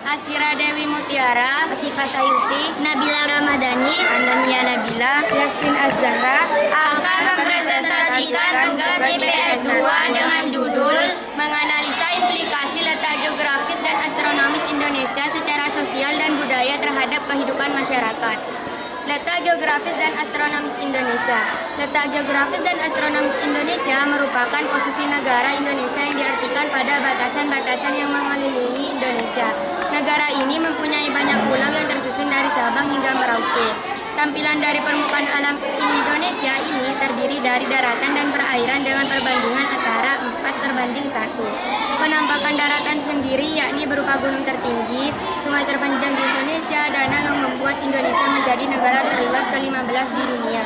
Asira Dewi Mutiara, Asifah Sayuti, Nabila Ramadhani, Anania Nabila, Yasmin Az-Zahra akan mempresentasikan tugas IPS 2 dengan judul menganalisa implikasi letak geografis dan astronomis Indonesia secara sosial dan budaya terhadap kehidupan masyarakat. Letak geografis dan astronomis Indonesia. Letak geografis dan astronomis Indonesia merupakan posisi negara Indonesia yang diartikan pada batasan-batasan yang mengelilingi Indonesia. Negara ini mempunyai banyak pulau yang tersusun dari Sabang hingga Merauke. Tampilan dari permukaan alam Indonesia ini terdiri dari daratan dan perairan dengan perbandingan antara 4:1. Penampakan daratan sendiri yakni berupa gunung tertinggi, sungai terpanjang di Indonesia, danau yang membuat Indonesia menjadi negara terluas ke-15 di dunia.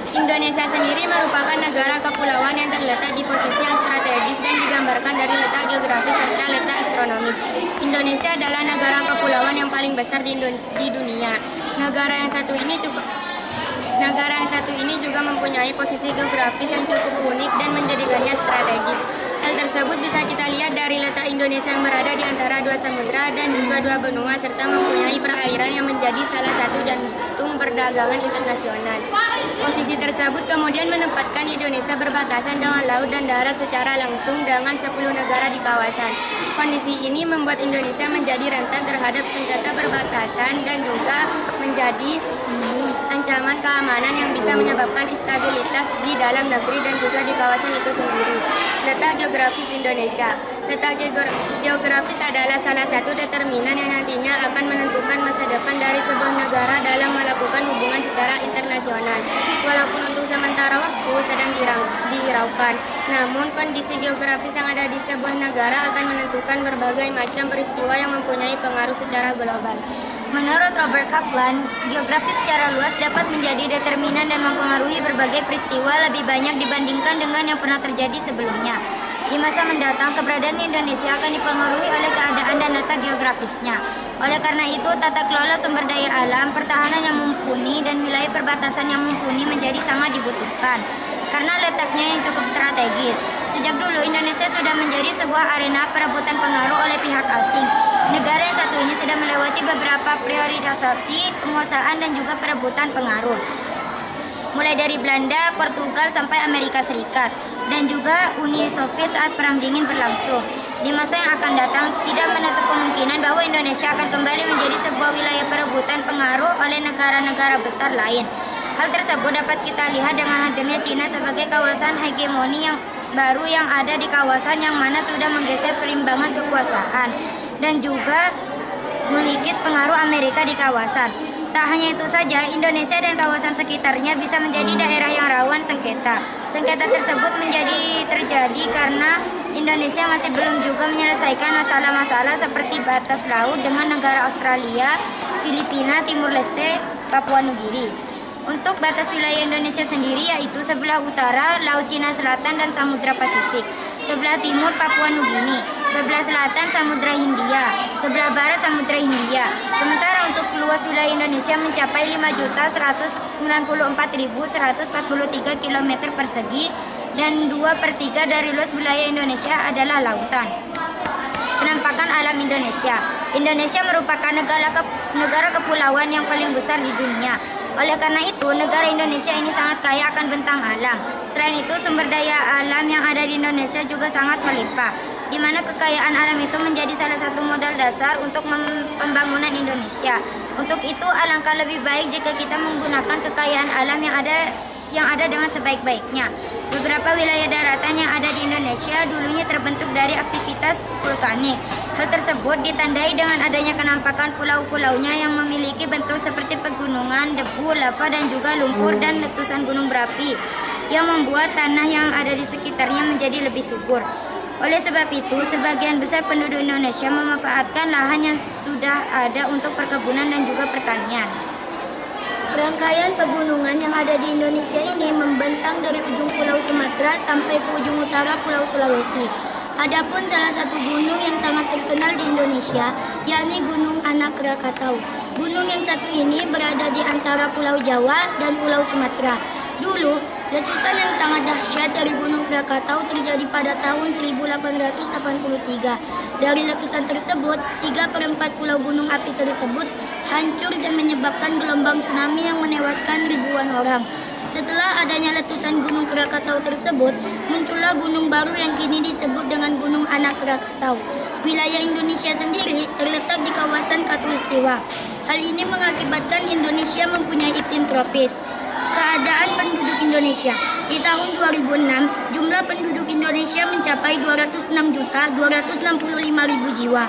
Indonesia sendiri merupakan negara kepulauan yang terletak di posisi yang strategis dan digambarkan dari letak geografis serta letak astronomis. Indonesia adalah negara kepulauan yang paling besar di dunia. Negara yang satu ini juga mempunyai posisi geografis yang cukup unik dan menjadikannya strategis. Hal tersebut bisa kita lihat dari letak Indonesia yang berada di antara dua samudra dan juga dua benua serta mempunyai perairan yang menjadi salah satu jantung perdagangan internasional. Posisi tersebut kemudian menempatkan Indonesia berbatasan dengan laut dan darat secara langsung dengan 10 negara di kawasan. Kondisi ini membuat Indonesia menjadi rentan terhadap senjata perbatasan dan juga menjadi ancaman keamanan yang bisa menyebabkan instabilitas di dalam negeri dan juga di kawasan itu sendiri. Letak geografis Indonesia. Letak geografis adalah salah satu determinan yang nantinya akan menentukan masa depan dari sebuah negara dalam melakukan hubungan secara internasional. Walaupun untuk sementara waktu sedang dihiraukan, namun kondisi geografis yang ada di sebuah negara akan menentukan berbagai macam peristiwa yang mempunyai pengaruh secara global. Menurut Robert Kaplan, geografis secara luas dapat menjadi determinan dan mempengaruhi berbagai peristiwa lebih banyak dibandingkan dengan yang pernah terjadi sebelumnya. Di masa mendatang, keberadaan Indonesia akan dipengaruhi oleh keadaan dan letak geografisnya. Oleh karena itu, tata kelola sumber daya alam, pertahanan yang mumpuni, dan wilayah perbatasan yang mumpuni menjadi sangat dibutuhkan. Karena letaknya yang cukup strategis, sejak dulu Indonesia sudah menjadi sebuah arena perebutan pengaruh oleh pihak asing. Negara yang satu ini sudah melewati beberapa priorisasi, penguasaan, dan juga perebutan pengaruh. Mulai dari Belanda, Portugal, sampai Amerika Serikat, dan juga Uni Soviet saat Perang Dingin berlangsung. Di masa yang akan datang, tidak menutup kemungkinan bahwa Indonesia akan kembali menjadi sebuah wilayah perebutan pengaruh oleh negara-negara besar lain. Hal tersebut dapat kita lihat dengan hadirnya Cina sebagai kawasan hegemoni yang baru yang ada di kawasan yang mana sudah menggeser perimbangan kekuasaan dan juga mengikis pengaruh Amerika di kawasan. Tak hanya itu saja, Indonesia dan kawasan sekitarnya bisa menjadi daerah yang rawan sengketa. Sengketa tersebut terjadi karena Indonesia masih belum juga menyelesaikan masalah-masalah seperti batas laut dengan negara Australia, Filipina, Timur Leste, Papua Nugini. Untuk batas wilayah Indonesia sendiri yaitu sebelah utara Laut Cina Selatan dan Samudra Pasifik, sebelah timur Papua Nugini, sebelah selatan Samudra Hindia, sebelah barat Samudra Hindia. Sementara untuk luas wilayah Indonesia mencapai 5.194.143 km persegi dan 2/3 dari luas wilayah Indonesia adalah lautan. Penampakan alam Indonesia. Indonesia merupakan negara kepulauan yang paling besar di dunia. Oleh karena itu, negara Indonesia ini sangat kaya akan bentang alam. Selain itu, sumber daya alam yang ada di Indonesia juga sangat melimpah, di mana kekayaan alam itu menjadi salah satu modal dasar untuk pembangunan Indonesia. Untuk itu, alangkah lebih baik jika kita menggunakan kekayaan alam yang ada dengan sebaik-baiknya. Beberapa wilayah daratan yang ada di Indonesia dulunya terbentuk dari aktivitas vulkanik. Hal tersebut ditandai dengan adanya kenampakan pulau-pulaunya yang memiliki bentuk seperti pegunungan, debu, lava, dan juga lumpur dan letusan gunung berapi yang membuat tanah yang ada di sekitarnya menjadi lebih subur. Oleh sebab itu, sebagian besar penduduk Indonesia memanfaatkan lahan yang sudah ada untuk perkebunan dan juga pertanian. Rangkaian pegunungan yang ada di Indonesia ini membentang dari ujung Pulau Sumatera sampai ke ujung utara Pulau Sulawesi. Adapun salah satu gunung yang sangat terkenal di Indonesia, yakni Gunung Anak Krakatau. Gunung yang satu ini berada di antara Pulau Jawa dan Pulau Sumatera. Dulu, letusan yang sangat dahsyat dari Gunung Krakatau terjadi pada tahun 1883. Dari letusan tersebut, 3/4 pulau gunung api tersebut hancur dan menyebabkan gelombang tsunami yang menewaskan ribuan orang. Setelah adanya letusan Gunung Krakatau tersebut, muncullah gunung baru yang kini disebut dengan Gunung Anak Krakatau. Wilayah Indonesia sendiri terletak di kawasan Khatulistiwa. Hal ini mengakibatkan Indonesia mempunyai iklim tropis. Keadaan penduduk Indonesia. Di tahun 2006, jumlah penduduk Indonesia mencapai 206.265.000 jiwa.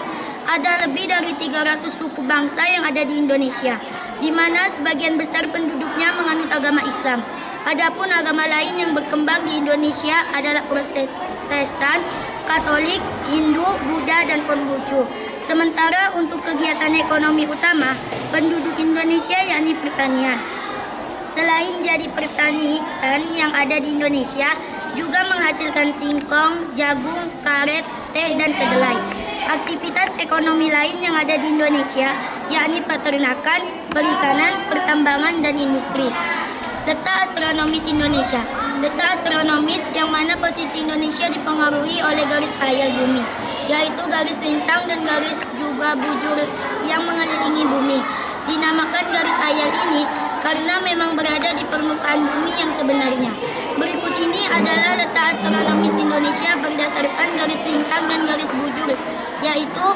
Ada lebih dari 300 suku bangsa yang ada di Indonesia, di mana sebagian besar penduduknya menganut agama Islam. Adapun agama lain yang berkembang di Indonesia adalah Protestan, Katolik, Hindu, Buddha, dan Konghucu. Sementara untuk kegiatan ekonomi utama penduduk Indonesia yakni pertanian. Selain jadi pertanian yang ada di Indonesia, juga menghasilkan singkong, jagung, karet, teh, dan kedelai. Aktivitas ekonomi lain yang ada di Indonesia yakni peternakan, perikanan, pertambangan, dan industri. Letak astronomis Indonesia. Letak astronomis yang mana posisi Indonesia dipengaruhi oleh garis khayal bumi, yaitu garis lintang dan garis juga bujur yang mengelilingi bumi. Dinamakan garis khayal ini karena memang berada di permukaan bumi yang sebenarnya. Berikut ini adalah letak astronomis Indonesia berdasarkan garis lintang dan garis bujur, yaitu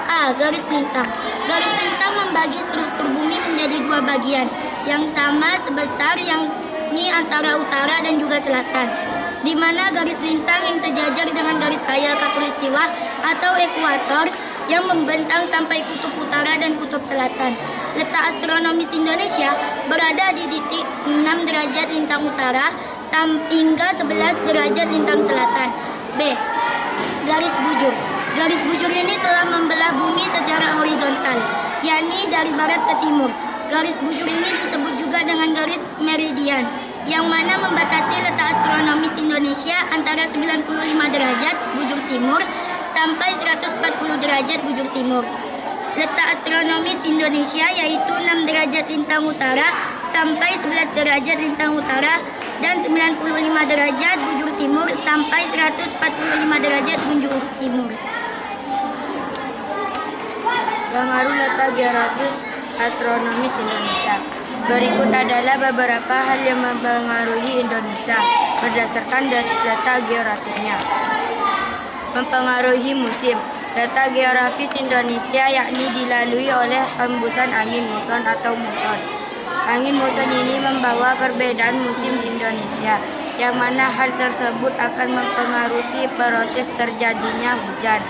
A. Garis lintang. Garis lintang membagi struktur bumi menjadi dua bagian yang sama sebesar yakni antara utara dan juga selatan, di mana garis lintang yang sejajar dengan garis khayal Khatulistiwa atau ekuator yang membentang sampai kutub utara dan kutub selatan. Letak astronomis Indonesia berada di titik 6 derajat lintang utara hingga 11 derajat lintang selatan. B. Garis bujur. Garis bujur ini telah membelah bumi secara horizontal, yakni dari barat ke timur. Garis bujur ini disebut juga dengan garis meridian, yang mana membatasi letak astronomis Indonesia antara 95 derajat bujur timur sampai 140 derajat bujur timur. Letak astronomis Indonesia yaitu 6 derajat lintang utara sampai 11 derajat lintang utara dan 95 derajat bujur timur sampai 145 derajat bujur timur. Pengaruh letak geografis astronomis Indonesia. Berikut adalah beberapa hal yang mempengaruhi Indonesia berdasarkan letak geografisnya. Mempengaruhi musim. Letak geografis Indonesia yakni dilalui oleh hembusan angin muson atau muson. Angin muson ini membawa perbedaan musim di Indonesia, yang mana hal tersebut akan mempengaruhi proses terjadinya hujan.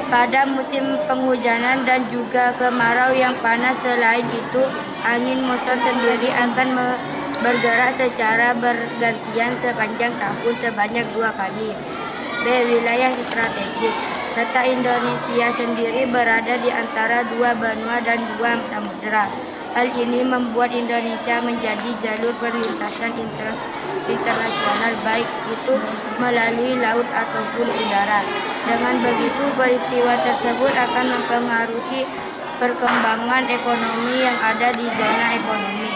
Pada musim penghujanan dan juga kemarau yang panas, selain itu, angin muson sendiri akan bergerak secara bergantian sepanjang tahun sebanyak 2 kali. B. Wilayah strategis. Letak Indonesia sendiri berada di antara 2 benua dan 2 samudera. Hal ini membuat Indonesia menjadi jalur perlintasan internasional, baik itu melalui laut ataupun udara. Dengan begitu, peristiwa tersebut akan mempengaruhi perkembangan ekonomi yang ada di zona ekonomi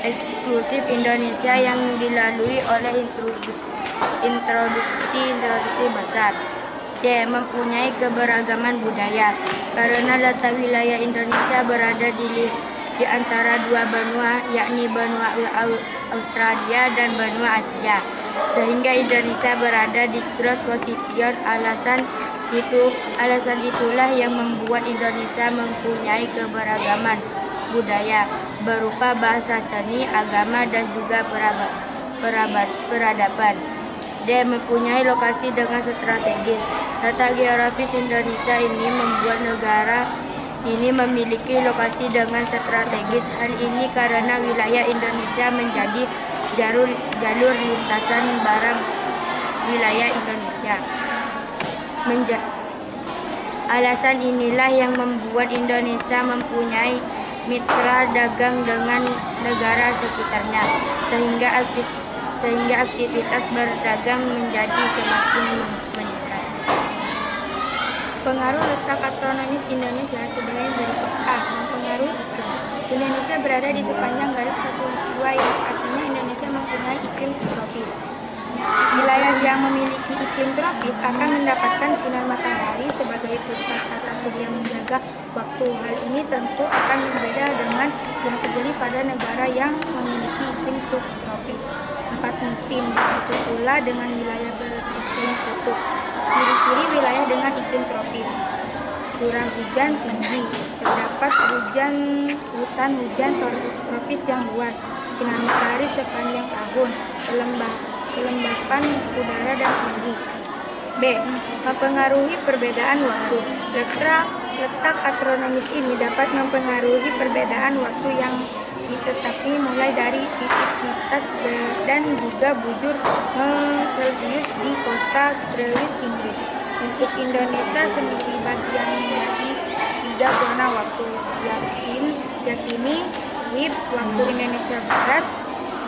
eksklusif Indonesia yang dilalui oleh introduksi besar. C. Mempunyai keberagaman budaya. Karena letak wilayah Indonesia berada di antara 2 benua, yakni benua Australia dan benua Asia, sehingga Indonesia berada di cross position. Alasan itulah yang membuat Indonesia mempunyai keberagaman budaya berupa bahasa, seni, agama, dan juga peradaban. D. Mempunyai lokasi dengan strategis. Letak geografis Indonesia ini membuat negara ini memiliki lokasi dengan strategis. Hal ini karena wilayah Indonesia menjadi jalur lintasan barang wilayah Indonesia. Alasan inilah yang membuat Indonesia mempunyai mitra dagang dengan negara sekitarnya, sehingga aktivitas berdagang menjadi semakin meningkat. Pengaruh letak astronomis Indonesia sebenarnya berikut. A. Mempengaruhi iklim. Indonesia berada di sepanjang garis khatulistiwa, yang artinya Indonesia mempunyai iklim tropis. Wilayah yang memiliki iklim tropis akan mendapatkan sinar matahari sebagai pusat tata surya menjaga waktu. Hal ini tentu akan berbeda dengan yang terjadi pada negara yang memiliki iklim subtropis. 4 musim, begitu pula dengan wilayah beriklim kutub. Ciri-ciri wilayah dengan iklim tropis: curah hujan tinggi, terdapat hutan hujan tropis yang luas, sinar matahari sepanjang tahun, kelembapan udara dan tinggi. B. Mempengaruhi perbedaan waktu. Letak astronomis ini dapat mempengaruhi perbedaan waktu yang ditetapkan mulai dari titik batas dan juga bujur Celcius di kota Trellis, Inggris. Untuk Indonesia sendiri bagian menjadi 3 zona waktu, yakni WIB waktu Indonesia Barat,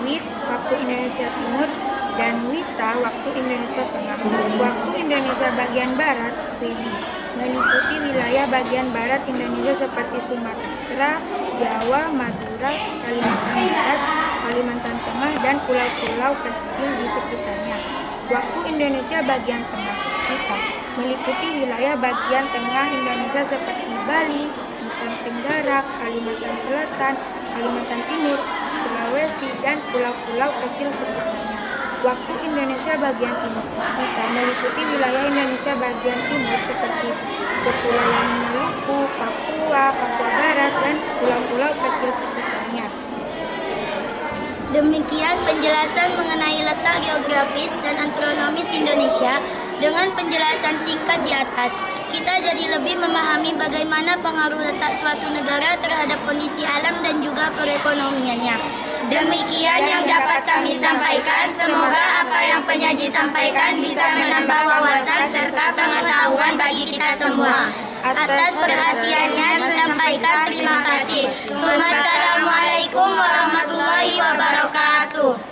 WIB waktu Indonesia Timur, dan WITA waktu Indonesia Tengah. Waktu Indonesia bagian Barat WIB meliputi wilayah bagian barat Indonesia seperti Sumatera, Jawa, Madura, Kalimantan Barat, Kalimantan Tengah, dan pulau-pulau kecil di sekitarnya. Waktu Indonesia bagian tengah WITA meliputi wilayah bagian tengah Indonesia seperti Bali, Nusa Tenggara, Kalimantan Selatan, Kalimantan Timur, Sulawesi, dan pulau-pulau kecil sekitarnya. Waktu Indonesia bagian timur WITA meliputi wilayah Indonesia bagian timur seperti Kepulauan Maluku, Papua, Papua Barat, dan pulau-pulau kecil sekitarnya. Demikian penjelasan mengenai letak geografis dan astronomis Indonesia dengan penjelasan singkat di atas. Kita jadi lebih memahami bagaimana pengaruh letak suatu negara terhadap kondisi alam dan juga perekonomiannya. Demikian yang dapat kami sampaikan. Semoga apa yang penyaji sampaikan bisa menambah wawasan serta pengetahuan bagi kita semua. Atas perhatiannya saya sampaikan terima kasih. Wassalamualaikum warahmatullahi wabarakatuh.